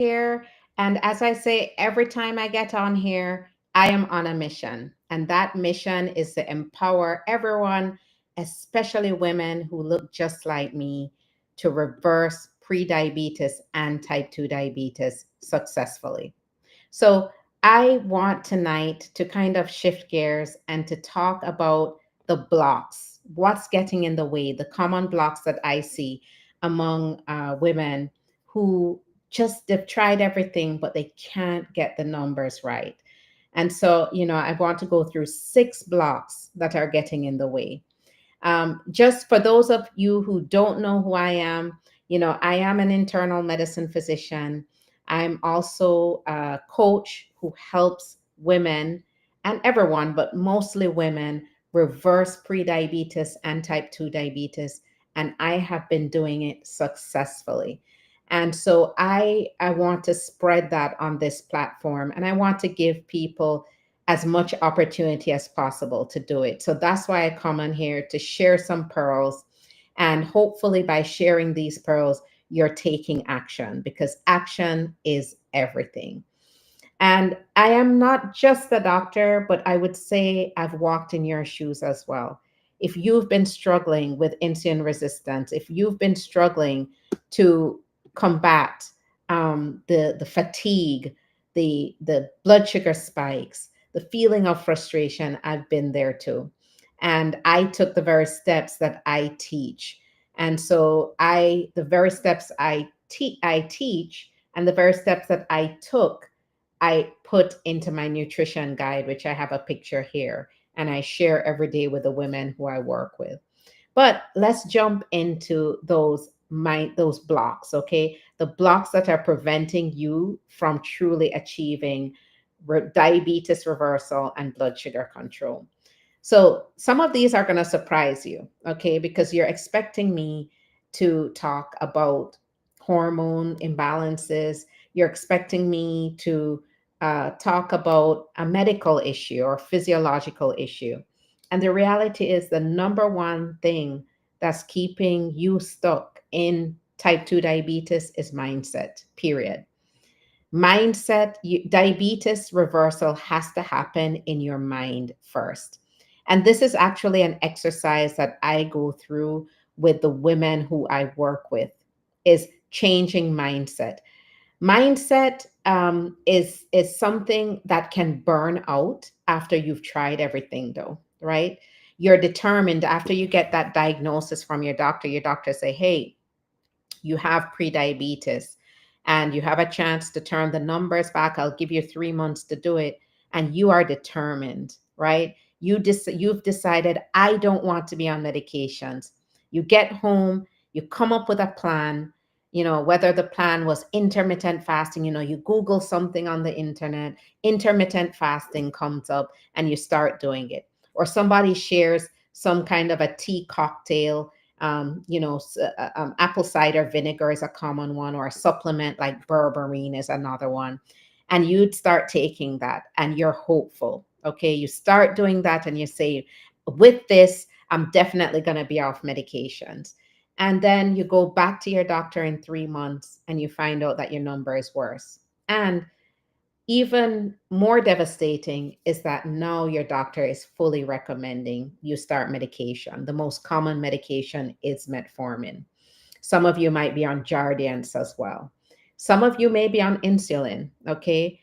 here. And as I say, every time I get on here, I am on a mission. And that mission is to empower everyone, especially women who look just like me, to reverse prediabetes and type 2 diabetes successfully. So I want tonight to kind of shift gears and to talk about the blocks, what's getting in the way, the common blocks that I see among women who just they've tried everything, but they can't get the numbers right. And so, I want to go through 6 blocks that are getting in the way. Just for those of you who don't know who I am, I am an internal medicine physician. I'm also a coach who helps women and everyone, but mostly women, reverse prediabetes and type 2 diabetes. And I have been doing it successfully. And so I want to spread that on this platform. And I want to give people as much opportunity as possible to do it. So that's why I come on here to share some pearls. And hopefully, by sharing these pearls, you're taking action because action is everything. And I am not just the doctor, but I would say I've walked in your shoes as well. If you've been struggling with insulin resistance, if you've been struggling to combat the fatigue, the blood sugar spikes, the feeling of frustration, I've been there too. And I took the very steps that I teach. And so the very steps I teach and the very steps that I took I put into my nutrition guide, which I have a picture here, and I share every day with the women who I work with. But let's jump into those blocks, okay? The blocks that are preventing you from truly achieving diabetes reversal and blood sugar control. So some of these are going to surprise you, okay? Because you're expecting me to talk about hormone imbalances. You're expecting me to talk about a medical issue or physiological issue. And the reality is the number one thing that's keeping you stuck in type 2 diabetes is mindset, period. Diabetes reversal has to happen in your mind first. And this is actually an exercise that I go through with the women who I work with is changing mindset. Mindset is something that can burn out after you've tried everything, though, right? You're determined after you get that diagnosis from your doctor. Your doctor say, "Hey, you have prediabetes, and you have a chance to turn the numbers back. I'll give you 3 months to do it," and you are determined, right? You've decided I don't want to be on medications. You get home, you come up with a plan, whether the plan was intermittent fasting, you Google something on the internet, intermittent fasting comes up, and you start doing it. Or somebody shares some kind of a tea cocktail. Apple cider vinegar is a common one, or a supplement like berberine is another one. And you'd start taking that, and you're hopeful. Okay, you start doing that, and you say, with this, I'm definitely going to be off medications. And then you go back to your doctor in 3 months and you find out that your number is worse. And even more devastating is that now your doctor is fully recommending you start medication. The most common medication is metformin. Some of you might be on Jardiance as well. Some of you may be on insulin, okay?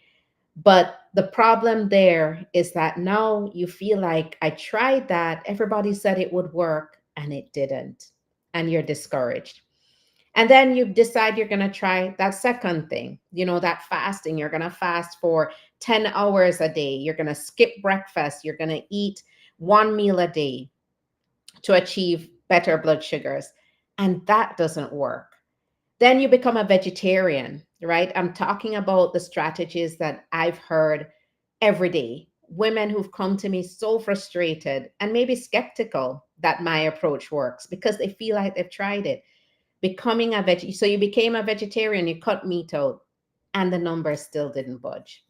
But the problem there is that now you feel like I tried that, everybody said it would work, and it didn't. And you're discouraged. And then you decide you're going to try that second thing, that fasting. You're going to fast for 10 hours a day. You're going to skip breakfast. You're going to eat one meal a day to achieve better blood sugars. And that doesn't work. Then you become a vegetarian, right? I'm talking about the strategies that I've heard every day. Women who've come to me so frustrated and maybe skeptical that my approach works because they feel like they've tried it. Becoming a veg, so you became a vegetarian, you cut meat out, and the numbers still didn't budge.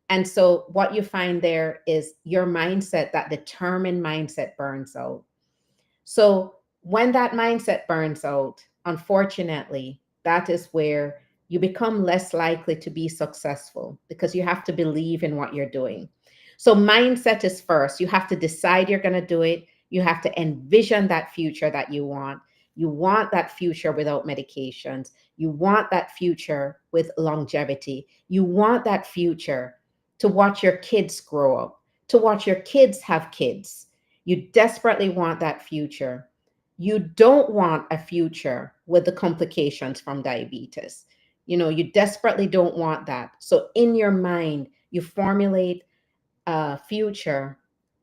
And so what you find there is your mindset, that determined mindset, burns out. So when that mindset burns out, unfortunately, that is where you become less likely to be successful because you have to believe in what you're doing. So, mindset is first. You have to decide you're going to do it. You have to envision that future that you want. You want that future without medications. You want that future with longevity. You want that future to watch your kids grow up, to watch your kids have kids. You desperately want that future. You don't want a future with the complications from diabetes. You desperately don't want that. So in your mind, you formulate a future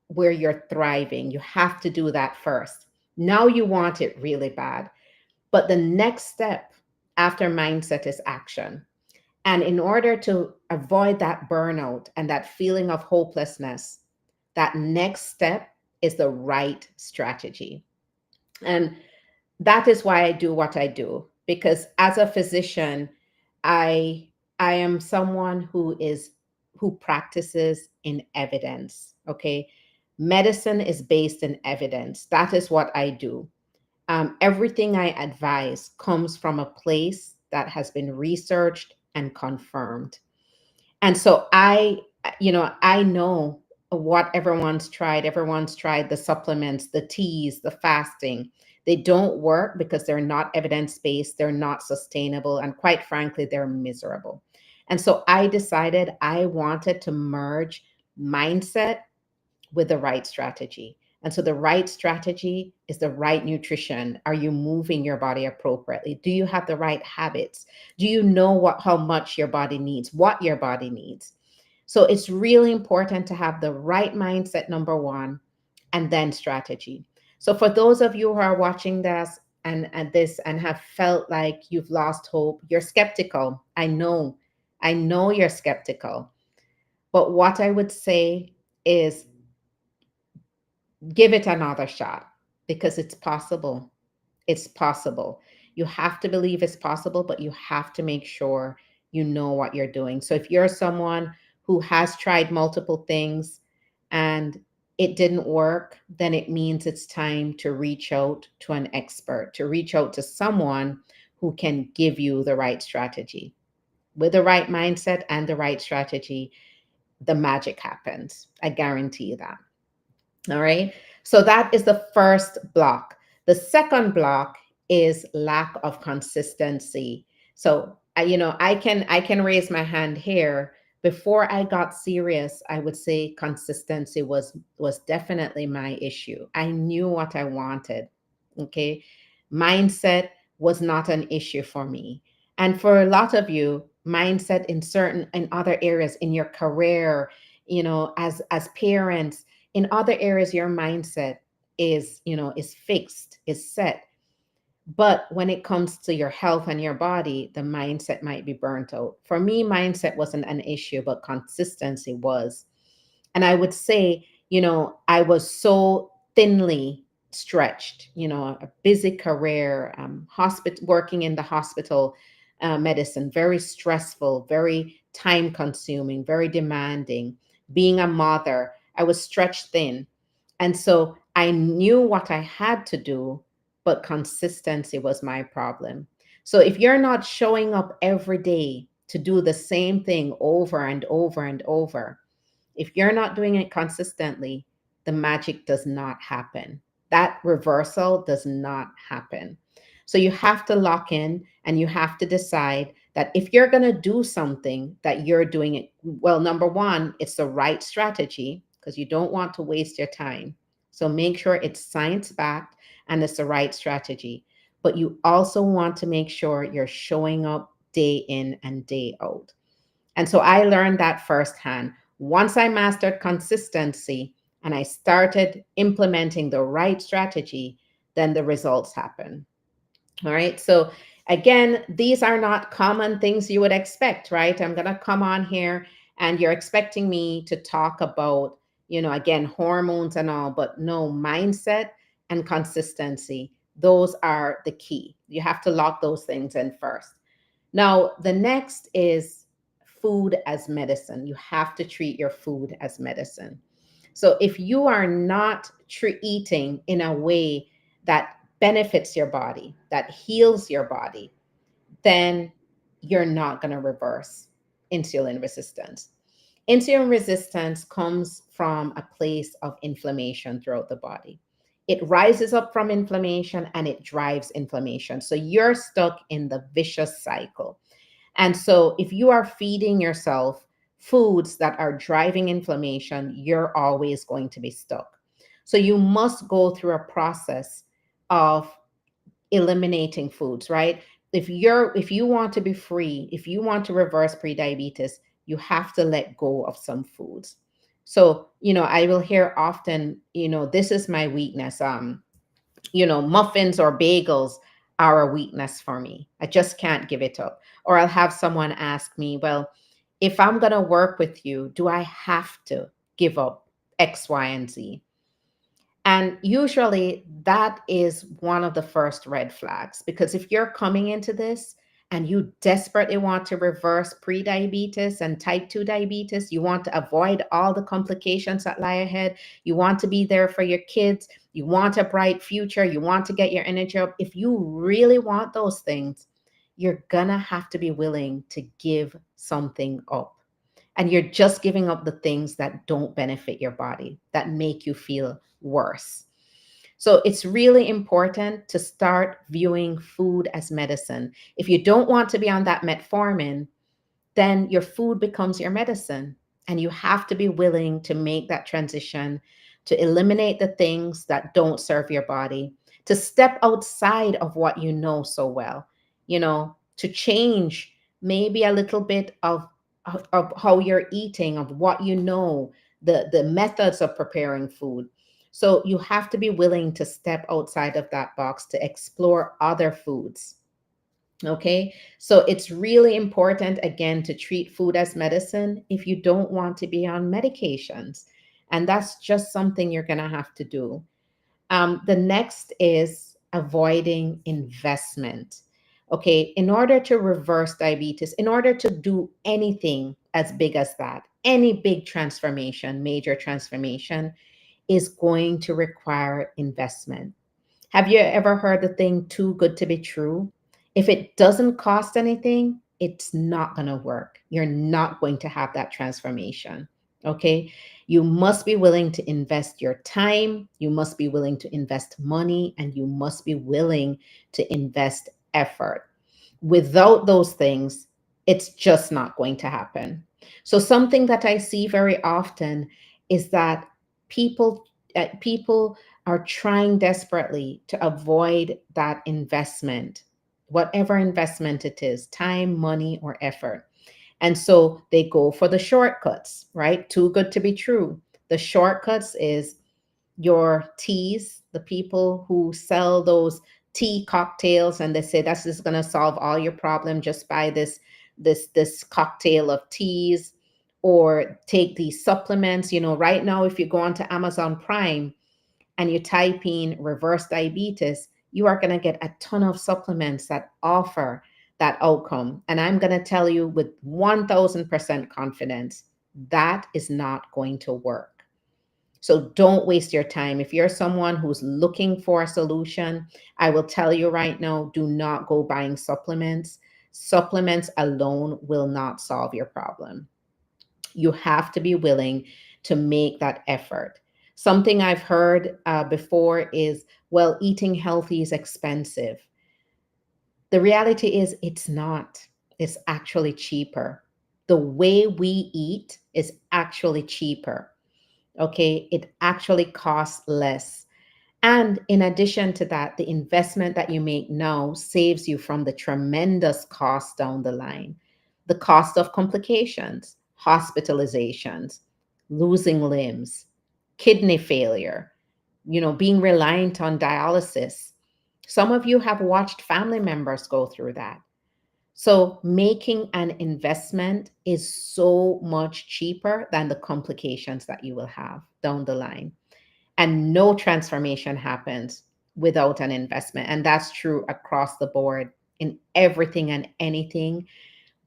where you're thriving. You have to do that first. Now you want it really bad. But the next step after mindset is action. And in order to avoid that burnout and that feeling of hopelessness, that next step is the right strategy. And that is why I do what I do, because as a physician, I I am someone who practices in evidence, okay? Medicine is based in evidence. That is what I do. Everything I advise comes from a place that has been researched and confirmed. And so I know what everyone's tried. Everyone's tried the supplements, the teas, the fasting. They don't work because they're not evidence based, they're not sustainable, and quite frankly, they're miserable. And so I decided I wanted to merge mindset with the right strategy. And so the right strategy is the right nutrition. Are you moving your body appropriately? Do you have the right habits? Do you know how much your body needs, what your body needs? So it's really important to have the right mindset, number one, and then strategy. So for those of you who are watching this and have felt like you've lost hope, you're skeptical. I know you're skeptical. But what I would say is give it another shot because it's possible. It's possible. You have to believe it's possible, but you have to make sure you know what you're doing. So if you're someone who has tried multiple things and it didn't work, then it means it's time to reach out to an expert, to reach out to someone who can give you the right strategy. With the right mindset and the right strategy, the magic happens. I guarantee you that. All right. So that is the first block. The second block is lack of consistency. So I can raise my hand here. Before I got serious, I would say consistency was definitely my issue. I knew what I wanted. Okay. Mindset was not an issue for me. And for a lot of you, mindset in other areas in your career, as parents, in other areas your mindset is fixed, is set. But when it comes to your health and your body, the mindset might be burnt out. For me, mindset wasn't an issue, but consistency was. And I would say, I was so thinly stretched, a busy career, hospital, working in the hospital, medicine, very stressful, very time consuming, very demanding. Being a mother, I was stretched thin. And so I knew what I had to do, but consistency was my problem. So if you're not showing up every day to do the same thing over and over and over, if you're not doing it consistently, the magic does not happen. That reversal does not happen. So you have to lock in and you have to decide that if you're going to do something, that you're doing it well. Number one, it's the right strategy because you don't want to waste your time. So make sure it's science backed and it's the right strategy. But you also want to make sure you're showing up day in and day out. And so I learned that firsthand. Once I mastered consistency and I started implementing the right strategy, then the results happen. All right. So again, these are not common things you would expect, right? I'm going to come on here and you're expecting me to talk about, again, hormones and all, but no, mindset and consistency. Those are the key. You have to lock those things in first. Now, the next is food as medicine. You have to treat your food as medicine. So if you are not eating in a way that benefits your body, that heals your body, then you're not going to reverse insulin resistance. Insulin resistance comes from a place of inflammation throughout the body. It rises up from inflammation and it drives inflammation. So you're stuck in the vicious cycle. And so if you are feeding yourself foods that are driving inflammation, you're always going to be stuck. So you must go through a process of eliminating foods, right? If you want to be free, if you want to reverse prediabetes, you have to let go of some foods. So, I will hear often, this is my weakness. Muffins or bagels are a weakness for me. I just can't give it up. Or I'll have someone ask me, well, if I'm going to work with you, do I have to give up X, Y, and Z? And usually that is one of the first red flags, because if you're coming into this and you desperately want to reverse prediabetes and type 2 diabetes, you want to avoid all the complications that lie ahead, you want to be there for your kids, you want a bright future, you want to get your energy up. If you really want those things, you're gonna have to be willing to give something up. And you're just giving up the things that don't benefit your body, that make you feel worse. So it's really important to start viewing food as medicine. If you don't want to be on that metformin, then your food becomes your medicine. And you have to be willing to make that transition, to eliminate the things that don't serve your body, to step outside of what you know so well, to change maybe a little bit of how you're eating, of what the methods of preparing food. So you have to be willing to step outside of that box to explore other foods. Okay, so it's really important, again, to treat food as medicine if you don't want to be on medications. And that's just something you're going to have to do. The next is avoiding investment. Okay, in order to reverse diabetes, in order to do anything as big as that, any big transformation, major transformation, is going to require investment. Have you ever heard the thing too good to be true? If it doesn't cost anything, it's not going to work. You're not going to have that transformation. Okay. You must be willing to invest your time. You must be willing to invest money, and you must be willing to invest effort. Without those things, it's just not going to happen. So something that I see very often is that people are trying desperately to avoid that investment, whatever investment it is, time, money, or effort. And so they go for the shortcuts, right? Too good to be true. The shortcuts is your teas, the people who sell those tea cocktails, and they say that's just going to solve all your problem. Just buy this cocktail of teas, or take these supplements. Right now, if you go onto Amazon Prime and you type in reverse diabetes, you are going to get a ton of supplements that offer that outcome. And I'm going to tell you with 1000% confidence, that is not going to work. So don't waste your time. If you're someone who's looking for a solution, I will tell you right now, do not go buying supplements. Supplements alone will not solve your problem. You have to be willing to make that effort. Something I've heard before is, well, eating healthy is expensive. The reality is, it's not. It's actually cheaper. The way we eat is actually cheaper. Okay, it actually costs less. And in addition to that, the investment that you make now saves you from the tremendous cost down the line. The cost of complications, hospitalizations, losing limbs, kidney failure, being reliant on dialysis. Some of you have watched family members go through that. So making an investment is so much cheaper than the complications that you will have down the line. And no transformation happens without an investment. And that's true across the board in everything and anything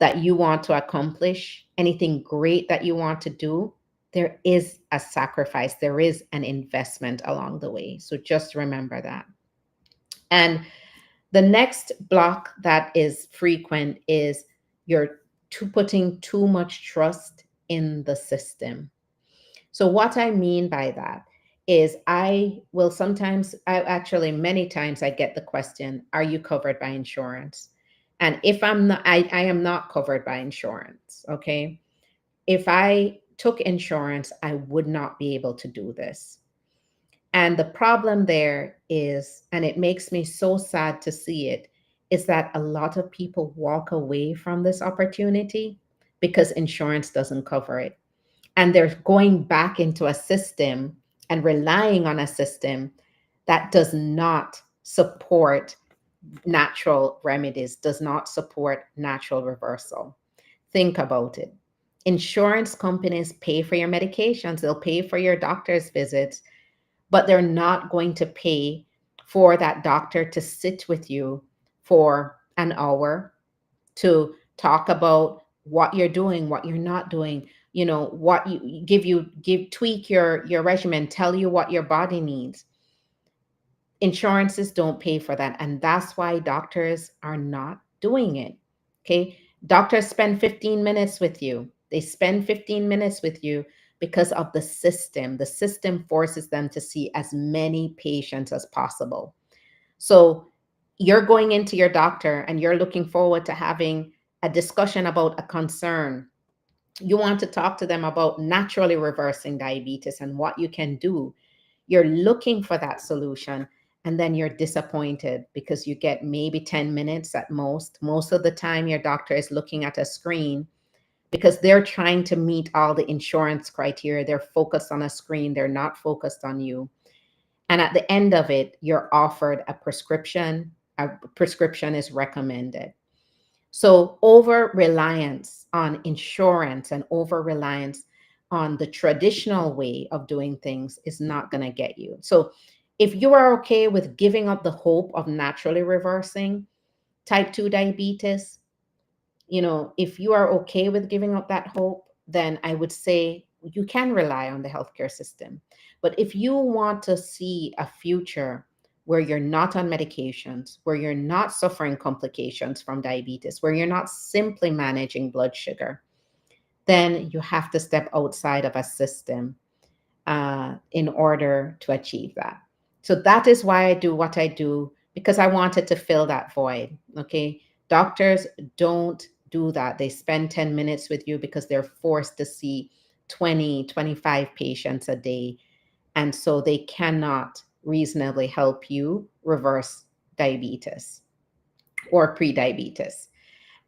that you want to accomplish, anything great that you want to do. There is a sacrifice, there is an investment along the way. So just remember that. And the next block that is frequent is You're putting too much trust in the system. So, what I mean by that is, I will sometimes, I actually, many times, I get the question, are you covered by insurance? And if I'm not, I am not covered by insurance. Okay. If I took insurance, I would not be able to do this. And the problem there is, and it makes me so sad to see it, is that a lot of people walk away from this opportunity because insurance doesn't cover it. And they're going back into a system and relying on a system that does not support natural remedies, does not support natural reversal. Think about it. Insurance companies pay for your medications, they'll pay for your doctor's visits, but they're not going to pay for that doctor to sit with you for an hour to talk about what you're doing, what you're not doing, what you tweak your regimen, tell you what your body needs. Insurances don't pay for that, and that's why doctors are not doing it. Okay, doctors spend 15 minutes with you. They spend 15 minutes with you because of the system. The system forces them to see as many patients as possible. So you're going into your doctor and you're looking forward to having a discussion about a concern. You want to talk to them about naturally reversing diabetes and what you can do. You're looking for that solution, and then you're disappointed because you get maybe 10 minutes at most. Most of the time, your doctor is looking at a screen because they're trying to meet all the insurance criteria. They're focused on a screen, they're not focused on you. And at the end of it, you're offered a prescription. A prescription is recommended. So, over reliance on insurance and over reliance on the traditional way of doing things is not going to get you. So, if you are okay with giving up the hope of naturally reversing type 2 diabetes, if you are okay with giving up that hope, then I would say you can rely on the healthcare system. But if you want to see a future where you're not on medications, where you're not suffering complications from diabetes, where you're not simply managing blood sugar, then you have to step outside of a system in order to achieve that. So that is why I do what I do, because I wanted to fill that void. Okay. Doctors don't do that. They spend 10 minutes with you because they're forced to see 20, 25 patients a day. And so they cannot reasonably help you reverse diabetes or pre-diabetes.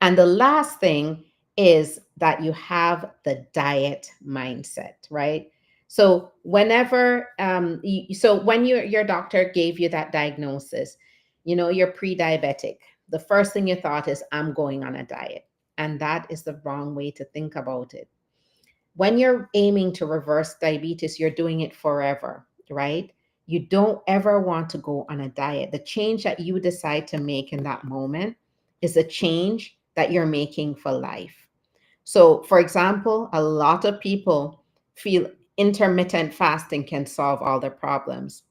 And the last thing is that you have the diet mindset, right? So whenever, so when your doctor gave you that diagnosis, you're pre-diabetic. The first thing you thought is, I'm going on a diet. And that is the wrong way to think about it. When you're aiming to reverse diabetes, you're doing it forever, right? You don't ever want to go on a diet. The change that you decide to make in that moment is a change that you're making for life. So, for example, a lot of people feel intermittent fasting can solve all their problems.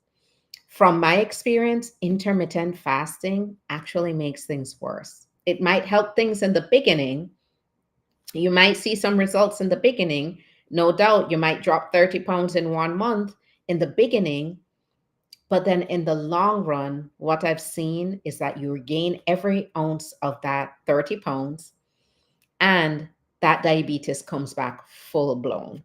From my experience, intermittent fasting actually makes things worse. It might help things in the beginning. You might see some results in the beginning. No doubt, you might drop 30 pounds in 1 month in the beginning. But then in the long run, what I've seen is that you regain every ounce of that 30 pounds, and that diabetes comes back full blown.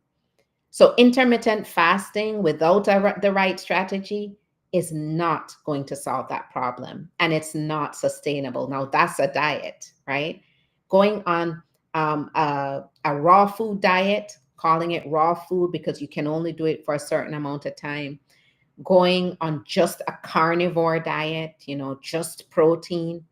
So, intermittent fasting without the right strategy is not going to solve that problem, and it's not sustainable. Now, that's a diet, right? Going on a raw food diet, calling it raw food because you can only do it for a certain amount of time, going on just a carnivore diet, just protein,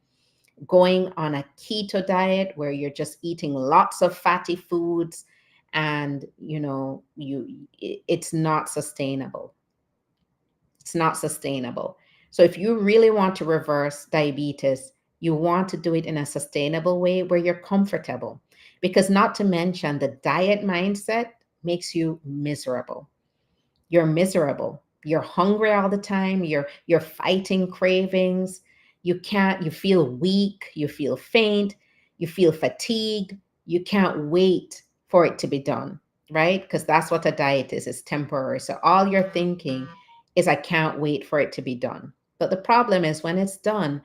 going on a keto diet where you're just eating lots of fatty foods, and it's not sustainable. It's not sustainable. So if you really want to reverse diabetes, you want to do it in a sustainable way where you're comfortable, because not to mention the diet mindset makes you miserable. You're miserable. You're hungry all the time. You're fighting cravings. You feel weak, you feel faint, you feel fatigued, you can't wait for it to be done, right? Because that's what a diet is, it's temporary. So all you're thinking is, I can't wait for it to be done. But the problem is when it's done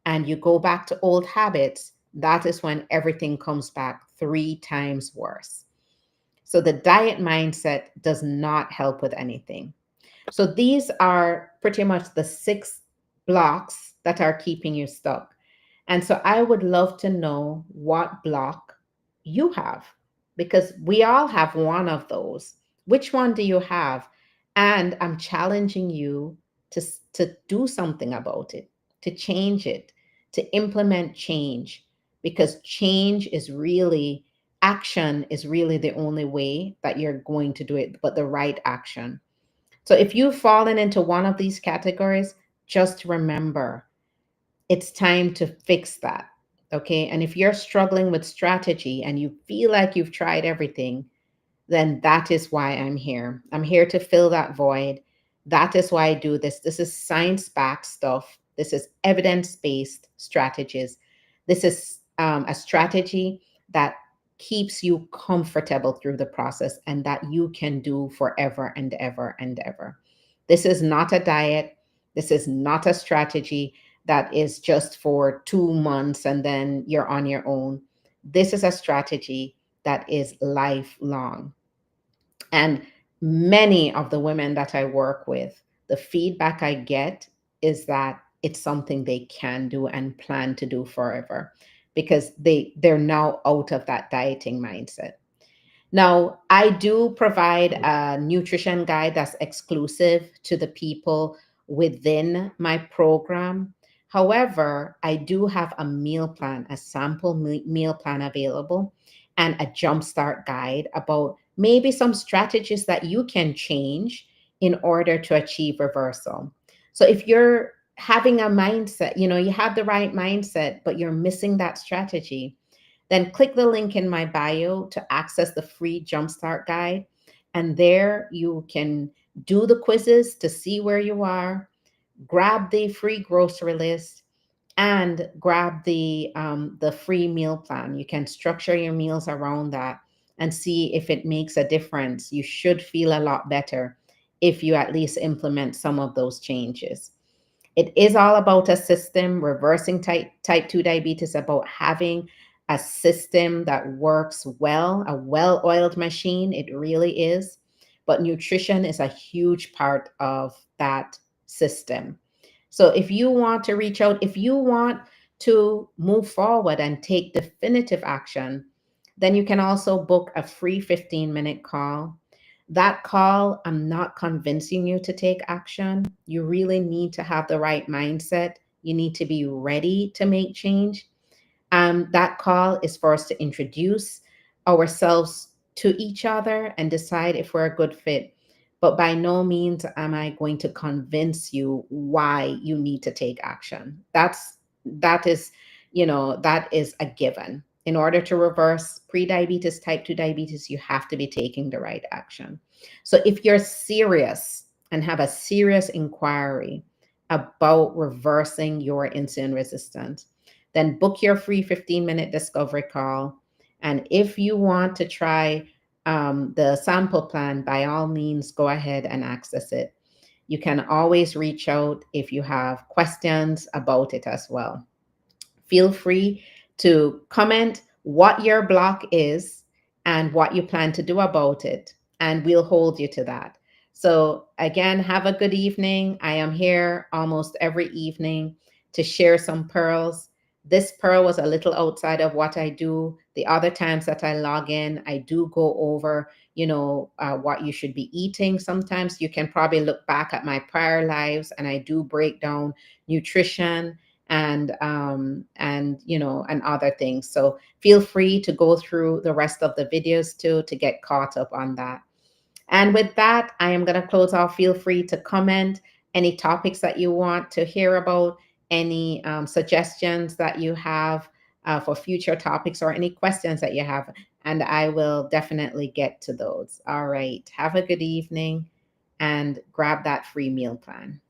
and you go back to old habits, that is when everything comes back 3 times worse. So the diet mindset does not help with anything. So these are pretty much the 6 blocks that are keeping you stuck. And so I would love to know what block you have, because we all have one of those. Which one do you have? And I'm challenging you to do something about it, to change it, to implement change, because change is really, action is really the only way that you're going to do it, but the right action. So if you've fallen into one of these categories, just remember it's time to fix that. Okay. And if you're struggling with strategy and you feel like you've tried everything, then that is why I'm here. I'm here to fill that void. That is why I do this. This is science backed stuff. This is evidence based strategies. This is a strategy that keeps you comfortable through the process and that you can do forever and ever and ever. This is not a diet. This is not a strategy that is just for 2 months and then you're on your own. This is a strategy that is lifelong. And many of the women that I work with, the feedback I get is that it's something they can do and plan to do forever, because they're now out of that dieting mindset. Now, I do provide a nutrition guide that's exclusive to the people within my program. However, I do have a meal plan, a sample meal plan available, and a jumpstart guide about maybe some strategies that you can change in order to achieve reversal. So if you're having a mindset, you have the right mindset, but you're missing that strategy, then click the link in my bio to access the free Jumpstart Guide. And there you can do the quizzes to see where you are, grab the free grocery list, and grab the free meal plan. You can structure your meals around that and see if it makes a difference. You should feel a lot better if you at least implement some of those changes. It is all about a system. Reversing type 2 diabetes, about having a system that works well, a well-oiled machine. It really is. But nutrition is a huge part of that system. So if you want to reach out, if you want to move forward and take definitive action, then you can also book a free 15-minute call. That call, I'm not convincing you to take action. You really need to have the right mindset. You need to be ready to make change. That call is for us to introduce ourselves to each other and decide if we're a good fit. But by no means am I going to convince you why you need to take action. That is, that is a given. In order to reverse prediabetes, type 2 diabetes, you have to be taking the right action. So if you're serious and have a serious inquiry about reversing your insulin resistance, then book your free 15-minute discovery call. And if you want to try the sample plan, by all means, go ahead and access it. You can always reach out if you have questions about it as well. Feel free to comment what your block is and what you plan to do about it, and we'll hold you to that. So, again, have a good evening. I am here almost every evening to share some pearls. This pearl was a little outside of what I do. The other times that I log in, I do go over, what you should be eating. Sometimes you can probably look back at my prior lives, and I do break down nutrition and other things. So feel free to go through the rest of the videos too to get caught up on that. And with that, I am going to close off. Feel free to comment any topics that you want to hear about, any suggestions that you have for future topics, or any questions that you have, and I will definitely get to those. All right. Have a good evening and grab that free meal plan.